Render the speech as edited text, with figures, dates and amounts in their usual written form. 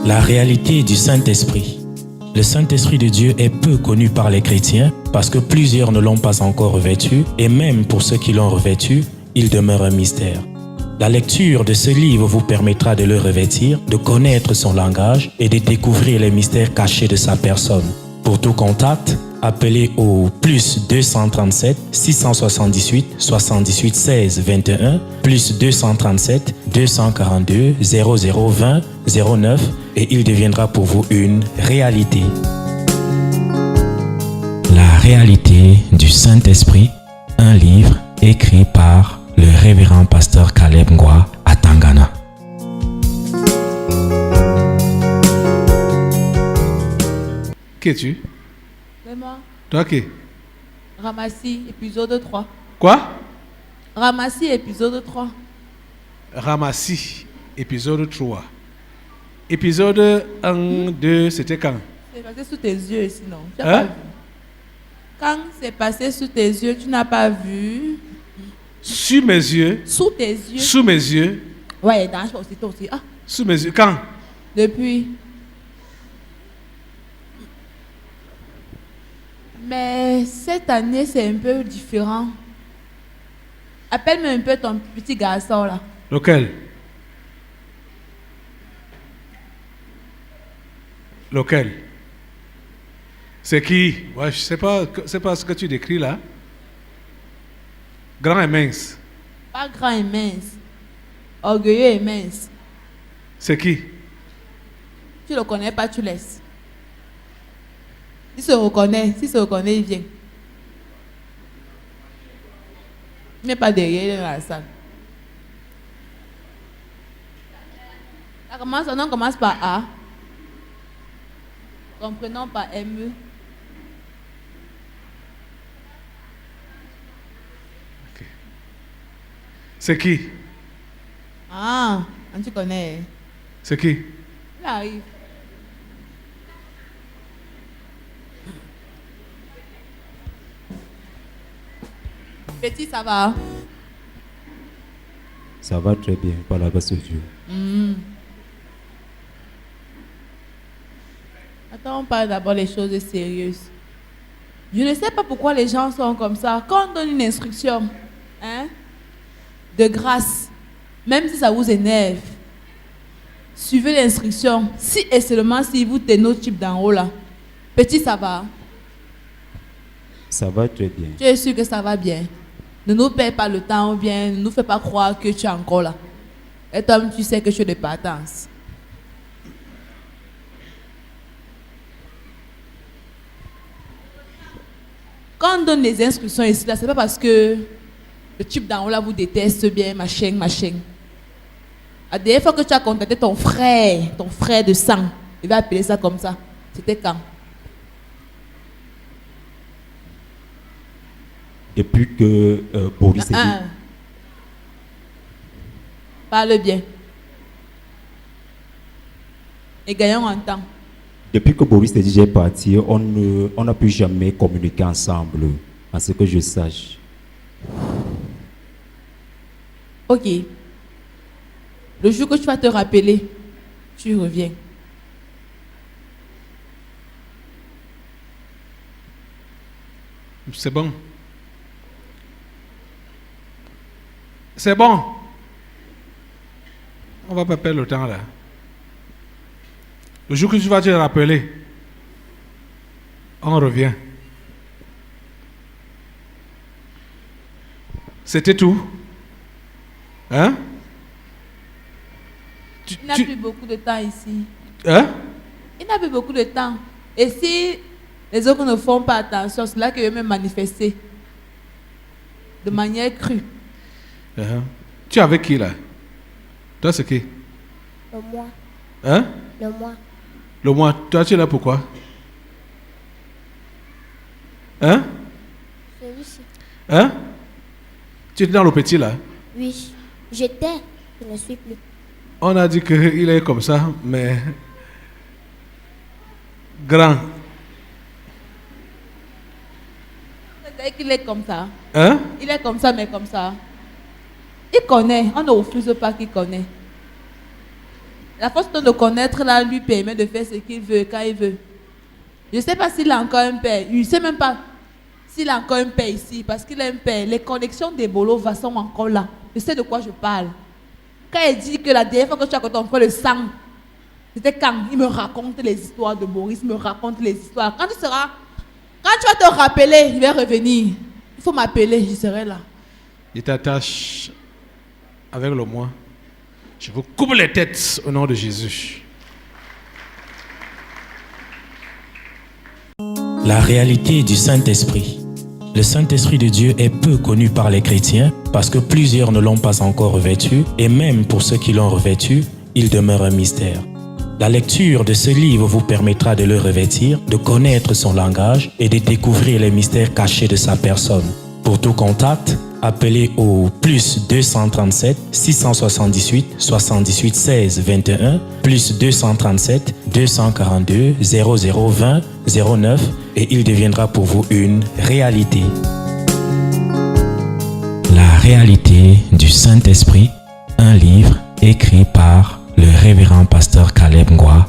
La réalité du Saint-Esprit. Le Saint-Esprit de Dieu est peu connu par les chrétiens parce que plusieurs ne l'ont pas encore revêtu et même pour ceux qui l'ont revêtu, il demeure un mystère. La lecture de ce livre vous permettra de le revêtir, de connaître son langage et de découvrir les mystères cachés de sa personne. Pour tout contact, appelez au plus 237 678 78 16 21 plus 237 242 0020 09 et il deviendra pour vous une réalité. La réalité du Saint-Esprit, un livre écrit par le révérend pasteur Caleb Ngwa à Tangana. Qui es-tu? C'est moi. Toi qui? Ramassi, épisode 3. Quoi? Ramassi, épisode 3. Ramassi, épisode 3. Épisode 1, 2, c'était quand? C'est passé sous tes yeux ici, non? Tu n'as Hein? pas vu. Quand c'est passé sous tes yeux, tu n'as pas vu. Sur mes yeux. Sous tes yeux. Sous mes yeux. Ouais, dans aussi, toi aussi. Ah, Sous mes yeux. Quand? depuis. Mais cette année, c'est un peu différent. Appelle-moi un peu ton petit garçon là. Lequel? Lequel? C'est qui? Ouais, je sais pas ce que tu décris là. Grand et mince. Pas grand et mince. Orgueilleux et mince. C'est qui? Tu le connais pas, tu laisses. S'il se reconnaît, il vient. Il n'est pas derrière, il est dans la salle. Son nom commence par A. Son prénom par M. C'est qui? Ah, tu connais. C'est qui? Il arrive. Petit, ça va? Ça va très bien, par la grâce de Dieu. Attends, on parle d'abord les choses sérieuses. Je ne sais pas pourquoi les gens sont comme ça. Quand on donne une instruction, hein, de grâce, même si ça vous énerve, suivez l'instruction. Si et seulement si vous tenez notre type d'en haut là. Petit, ça va? Ça va très bien. Tu es sûr que ça va bien? Ne nous perds pas le temps ou bien ne nous fais pas croire que tu es encore là. Et toi, tu sais que tu es de partance. Quand on donne les instructions ici, là, c'est pas parce que le type d'en haut là vous déteste bien, machin. La dernière fois que tu as contacté ton frère de sang, il va appeler ça comme ça. C'était quand? Depuis que Boris est dit, Parle bien. Et gagnons en temps. depuis que Boris est dit j'ai parti, on n'a plus jamais communiqué ensemble, à ce que je sache. Ok. Le jour que tu vas te rappeler, tu reviens. C'est bon. C'est bon. On va pas perdre le temps là. Le jour que tu vas te rappeler, on revient. C'était tout. Hein? Il n'a plus beaucoup de temps ici. Hein? Il n'a plus beaucoup de temps. Et si les autres ne font pas attention, c'est là qu'il va même manifester. De manière crue. Tu es avec qui là? Toi c'est qui? Le moi. Hein? Le moi. Le moi. Toi tu es là pourquoi? Hein? Celui-ci. Hein? Tu étais dans le petit là? Oui. J'étais. Je ne suis plus. On a dit qu'il est comme ça, mais grand. C'est qu'il est comme ça. Hein? Il est comme ça, mais comme ça. Il connaît. On ne refuse pas qu'il connaît. La force de connaître là lui permet de faire ce qu'il veut quand il veut. Je ne sais pas s'il a encore un père. Je ne sais même pas s'il a encore un père ici parce qu'il a un père. Les connexions des bolos sont encore là. Je sais de quoi je parle. Quand il dit que la dernière fois que tu as connu ton frère le sang, c'était quand il me raconte les histoires de Maurice, il me raconte les histoires. Quand tu vas te rappeler, il va revenir. Il faut m'appeler, je serai là. Il t'attache avec le moi. Je vous coupe les têtes au nom de Jésus. La réalité du Saint-Esprit. Le Saint-Esprit de Dieu est peu connu par les chrétiens parce que plusieurs ne l'ont pas encore revêtu et même pour ceux qui l'ont revêtu, il demeure un mystère. La lecture de ce livre vous permettra de le revêtir, de connaître son langage et de découvrir les mystères cachés de sa personne. Pour tout contact, appelez au plus 237 678 78 16 21 plus 237 242 0020 09 et il deviendra pour vous une réalité. La réalité du Saint-Esprit, un livre écrit par le révérend pasteur Caleb Ngwa